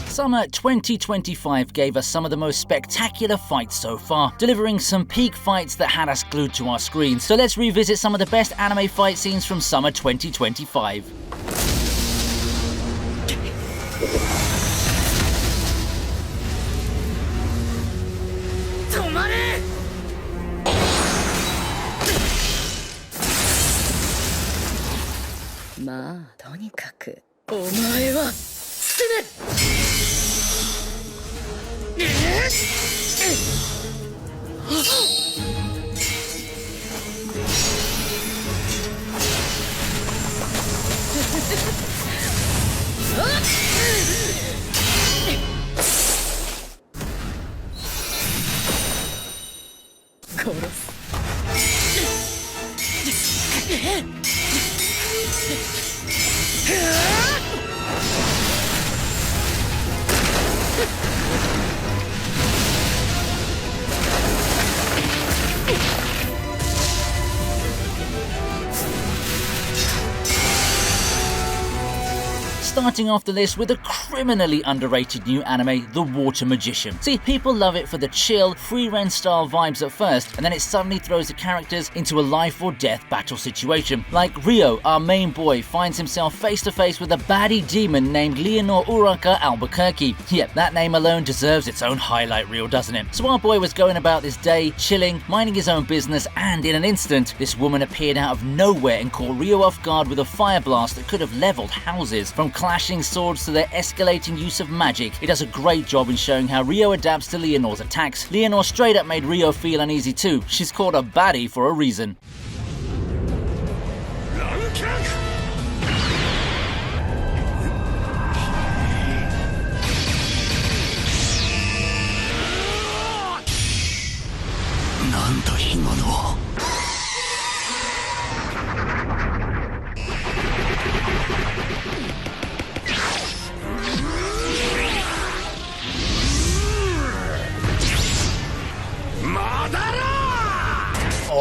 Summer 2025 gave us some of the most spectacular fights so far, delivering some peak fights that had us glued to our screens. So let's revisit some of the best anime fight scenes from summer 2025. Starting off the list with a criminally underrated new anime, The Water Magician. See, people love it for the chill, free-ren style vibes at first, and then it suddenly throws the characters into a life or death battle situation. Like Ryo, our main boy, finds himself face to face with a baddie demon named Leonor Uraka Albuquerque. Yep, that name alone deserves its own highlight reel, doesn't it? So our boy was going about this day, chilling, minding his own business, and in an instant, this woman appeared out of nowhere and caught Ryo off guard with a fire blast that could have leveled houses. From clashing swords to their escalating use of magic, it does a great job in showing how Ryo adapts to Leonor's attacks. Leonor straight up made Ryo feel uneasy too. She's called a baddie for a reason.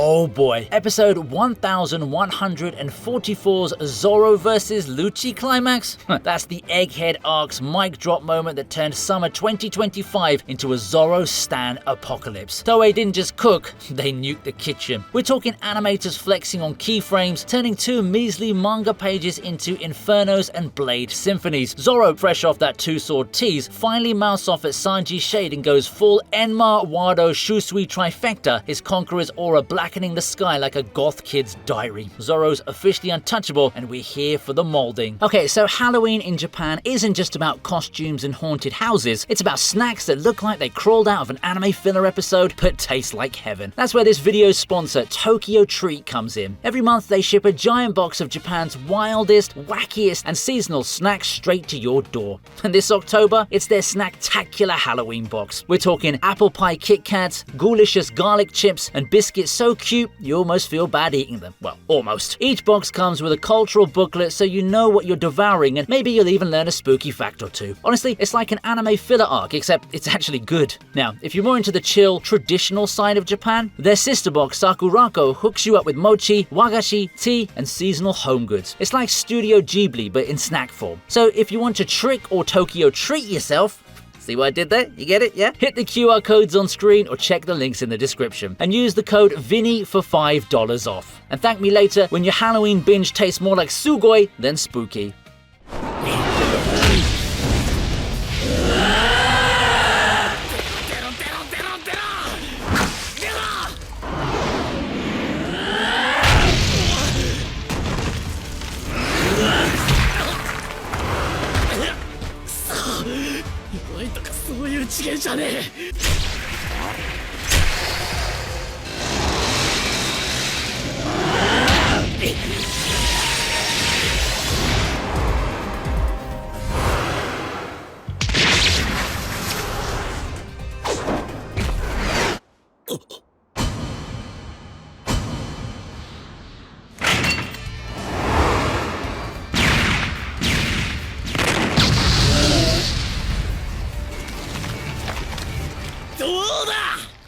Oh boy, episode 1144's Zoro vs Lucci climax? That's the Egghead Arc's mic drop moment that turned summer 2025 into a Zoro stan apocalypse. Toei didn't just cook, they nuked the kitchen. We're talking animators flexing on keyframes, turning 2 measly manga pages into infernos and blade symphonies. Zoro, fresh off that 2-sword tease, finally mouths off at Sanji's shade and goes full Enma Wado Shusui trifecta, his conqueror's aura blackening the sky like a goth kid's diary. Zoro's officially untouchable and we're here for the molding. Okay, so Halloween in Japan isn't just about costumes and haunted houses, it's about snacks that look like they crawled out of an anime filler episode but taste like heaven. That's where this video's sponsor, Tokyo Treat, comes in. Every month they ship a giant box of Japan's wildest, wackiest and seasonal snacks straight to your door. And this October, it's their snacktacular Halloween box. We're talking apple pie Kit Kats, Ghoulicious garlic chips and biscuits so cute you almost feel bad eating them. Well, almost. Each box comes with a cultural booklet so you know what you're devouring and maybe you'll even learn a spooky fact or two. Honestly, it's like an anime filler arc, except it's actually good. Now, if you're more into the chill, traditional side of Japan, their sister box Sakurako hooks you up with mochi, wagashi, tea, and seasonal home goods. It's like Studio Ghibli but in snack form. So if you want to trick or Tokyo treat yourself, see what I did there? You get it, yeah? Hit the QR codes on screen or check the links in the description. And use the code VINI for $5 off. And thank me later when your Halloween binge tastes more like sugoi than spooky.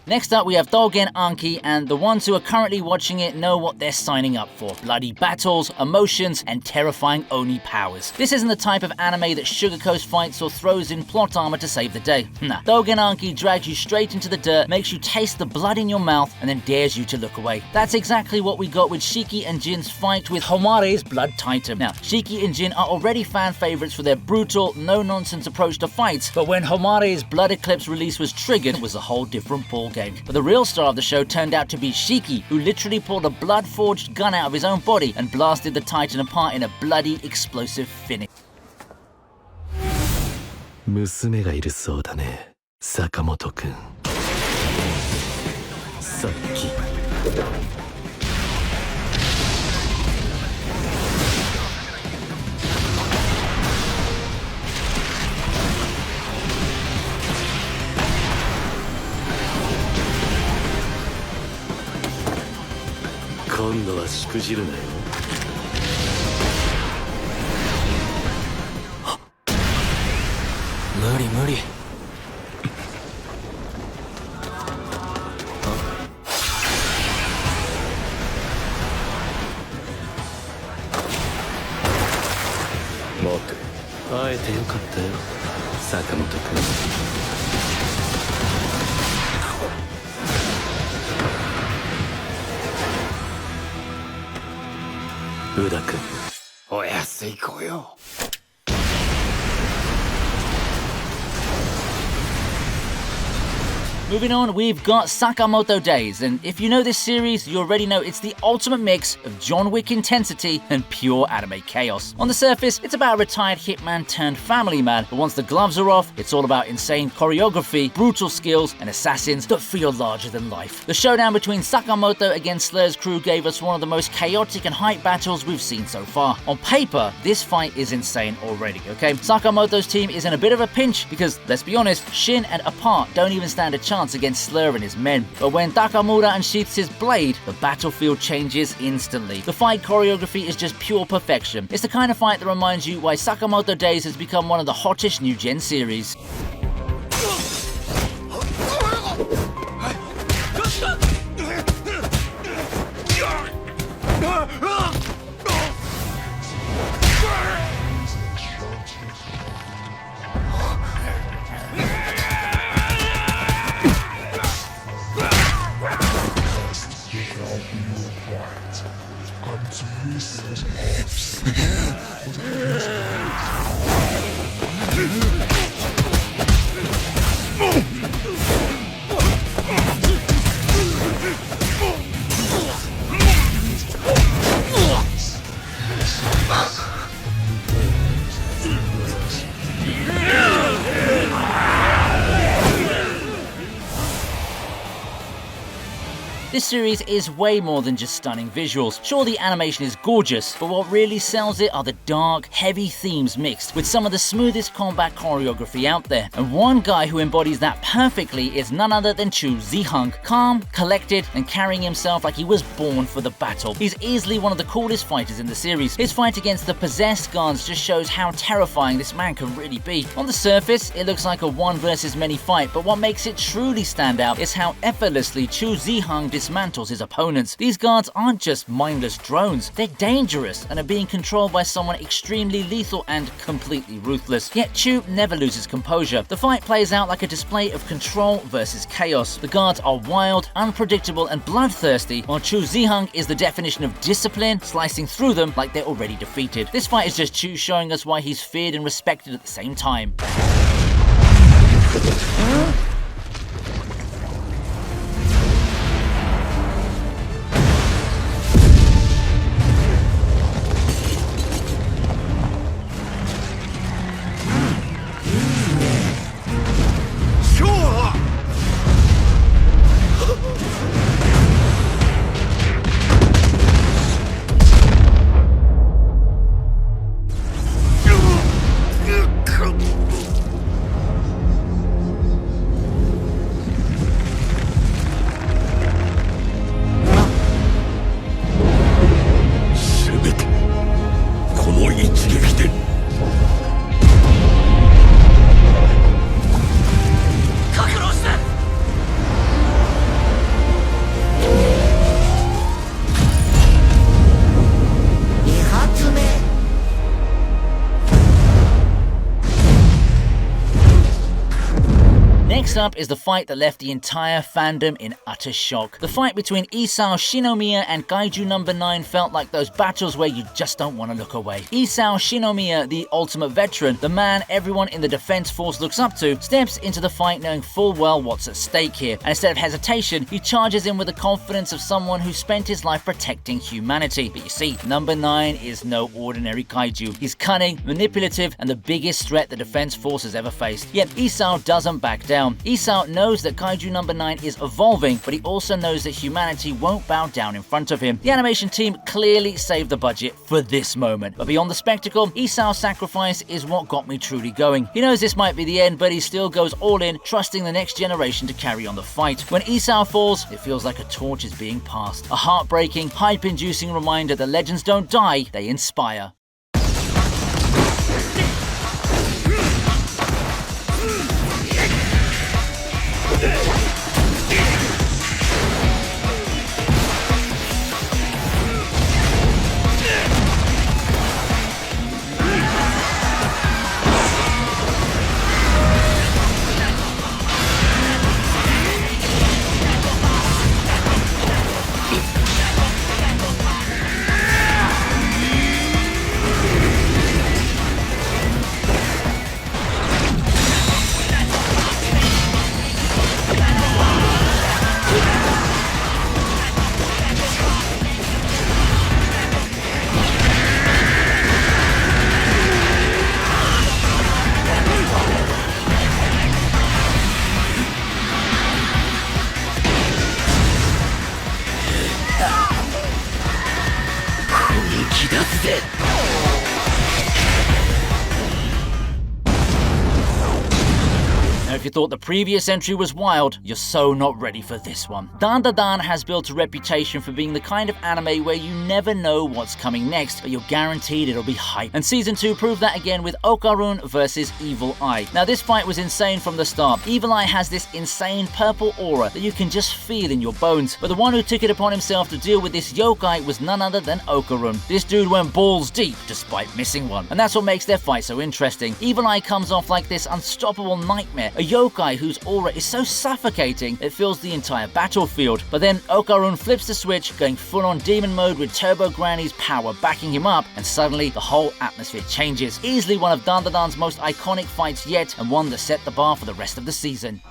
Next up we have Dougen Anki, and the ones who are currently watching it know what they're signing up for. Bloody battles, emotions, and terrifying Oni powers. This isn't the type of anime that sugarcoats fights or throws in plot armor to save the day. Nah, Dougen Anki drags you straight into the dirt, makes you taste the blood in your mouth, and then dares you to look away. That's exactly what we got with Shiki and Jin's fight with Homare's Blood Titan. Now, Shiki and Jin are already fan favorites for their brutal, no-nonsense approach to fights, but when Homare's Blood Eclipse release was triggered, it was a whole different ballgame. But the real star of the show turned out to be Shiki, who literally pulled a blood-forged gun out of his own body and blasted the Titan apart in a bloody, explosive finish. 娘がいるそうだね、坂本くん。さっき。今度はしくじるなよ。無理無理。待て、会えてよかったよ、坂本君。宇田君、おやすい子よ。Moving on, we've got Sakamoto Days, and if you know this series, you already know it's the ultimate mix of John Wick intensity and pure anime chaos. On the surface, it's about a retired hitman turned family man, but once the gloves are off, it's all about insane choreography, brutal skills, and assassins that feel larger than life. The showdown between Sakamoto against Slur's crew gave us one of the most chaotic and hype battles we've seen so far. On paper, this fight is insane already, okay? Sakamoto's team is in a bit of a pinch because, let's be honest, Shin and Apart don't even stand a chance against Slur and his men. But when Takamura unsheaths his blade, the battlefield changes instantly. The fight choreography is just pure perfection. It's the kind of fight that reminds you why Sakamoto Days has become one of the hottest new gen series. This series is way more than just stunning visuals. Sure, the animation is gorgeous, but what really sells it are the dark, heavy themes mixed with some of the smoothest combat choreography out there. And one guy who embodies that perfectly is none other than Chu Zihang. Calm, collected, and carrying himself like he was born for the battle. He's easily one of the coolest fighters in the series. His fight against the possessed guards just shows how terrifying this man can really be. On the surface, it looks like a one versus many fight, but what makes it truly stand out is how effortlessly Chu Zihang dismantles his opponents. These guards aren't just mindless drones, they're dangerous and are being controlled by someone extremely lethal and completely ruthless. Yet Chu never loses composure. The fight plays out like a display of control versus chaos. The guards are wild, unpredictable, and bloodthirsty, while Chu Zihang is the definition of discipline, slicing through them like they're already defeated. This fight is just Chu showing us why he's feared and respected at the same time. Next up is the fight that left the entire fandom in utter shock. The fight between Isao Shinomiya and Kaiju number 9 felt like those battles where you just don't want to look away. Isao Shinomiya, the ultimate veteran, the man everyone in the defense force looks up to, steps into the fight knowing full well what's at stake here, and instead of hesitation, he charges in with the confidence of someone who spent his life protecting humanity. But you see, number 9 is no ordinary kaiju. He's cunning, manipulative, and the biggest threat the defense force has ever faced. Yet Isao doesn't back down. Isao knows that Kaiju number 9 is evolving, but he also knows that humanity won't bow down in front of him. The animation team clearly saved the budget for this moment. But beyond the spectacle, Isao's sacrifice is what got me truly going. He knows this might be the end, but he still goes all in, trusting the next generation to carry on the fight. When Isao falls, it feels like a torch is being passed. A heartbreaking, hype-inducing reminder that legends don't die, they inspire. Now, if you thought the previous entry was wild, you're so not ready for this one. Dan Da Dan has built a reputation for being the kind of anime where you never know what's coming next, but you're guaranteed it'll be hype. And Season 2 proved that again with Okarun versus Evil Eye. Now, this fight was insane from the start. Evil Eye has this insane purple aura that you can just feel in your bones. But the one who took it upon himself to deal with this yokai was none other than Okarun. This dude went balls deep despite missing one. And that's what makes their fight so interesting. Evil Eye comes off like this unstoppable nightmare, a yokai whose aura is so suffocating it fills the entire battlefield. But then Okarun flips the switch, going full on demon mode with Turbo Granny's power backing him up, and suddenly the whole atmosphere changes. Easily one of Dan Da Dan's most iconic fights yet, and one that set the bar for the rest of the season.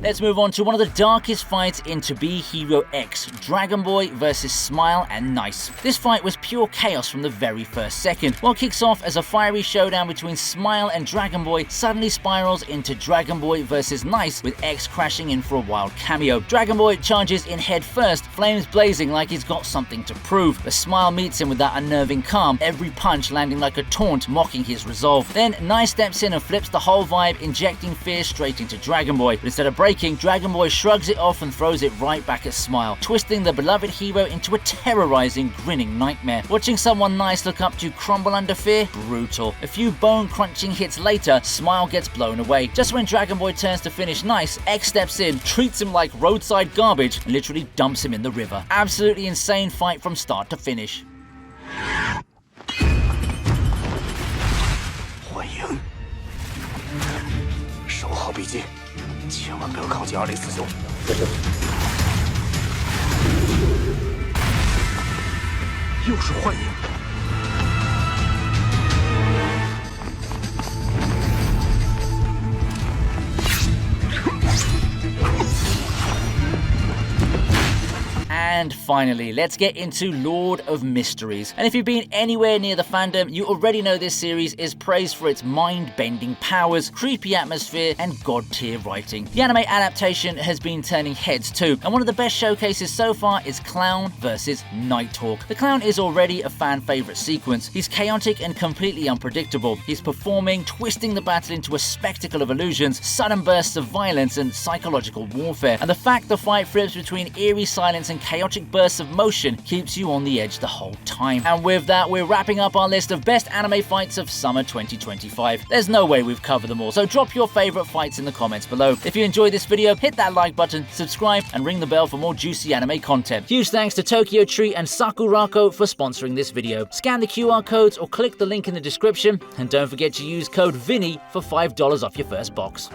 Let's move on to one of the darkest fights in To Be Hero X, Dragon Boy vs Smile and Nice. This fight was pure chaos from the very first second. What kicks off as a fiery showdown between Smile and Dragon Boy suddenly spirals into Dragon Boy vs Nice, with X crashing in for a wild cameo. Dragon Boy charges in head first, flames blazing like he's got something to prove, but Smile meets him with that unnerving calm, every punch landing like a taunt mocking his resolve. Then Nice steps in and flips the whole vibe, injecting fear straight into Dragon Boy, but instead of breaking, Dragon Boy shrugs it off and throws it right back at Smile, twisting the beloved hero into a terrorizing, grinning nightmare. Watching someone Nice look up to crumble under fear? Brutal. A few bone-crunching hits later, Smile gets blown away. Just when Dragon Boy turns to finish Nice, X steps in, treats him like roadside garbage, and literally dumps him in the river. Absolutely insane fight from start to finish. 欢迎，守好笔记，千万不要靠近204兄。又是幻影。And finally, let's get into Lord of Mysteries. And if you've been anywhere near the fandom, you already know this series is praised for its mind-bending powers, creepy atmosphere, and god-tier writing. The anime adaptation has been turning heads too, and one of the best showcases so far is Clown vs. Nighthawk. The Clown is already a fan favorite sequence. He's chaotic and completely unpredictable. He's performing, twisting the battle into a spectacle of illusions, sudden bursts of violence, and psychological warfare. And the fact the fight flips between eerie silence and chaotic bursts of motion keeps you on the edge the whole time. And with that, we're wrapping up our list of best anime fights of summer 2025. There's no way we've covered them all, so drop your favorite fights in the comments below. If you enjoyed this video, hit that like button, subscribe, and ring the bell for more juicy anime content. Huge thanks to Tokyo Tree and Sakurako for sponsoring this video. Scan the QR codes or click the link in the description, and don't forget to use code VINI for $5 off your first box.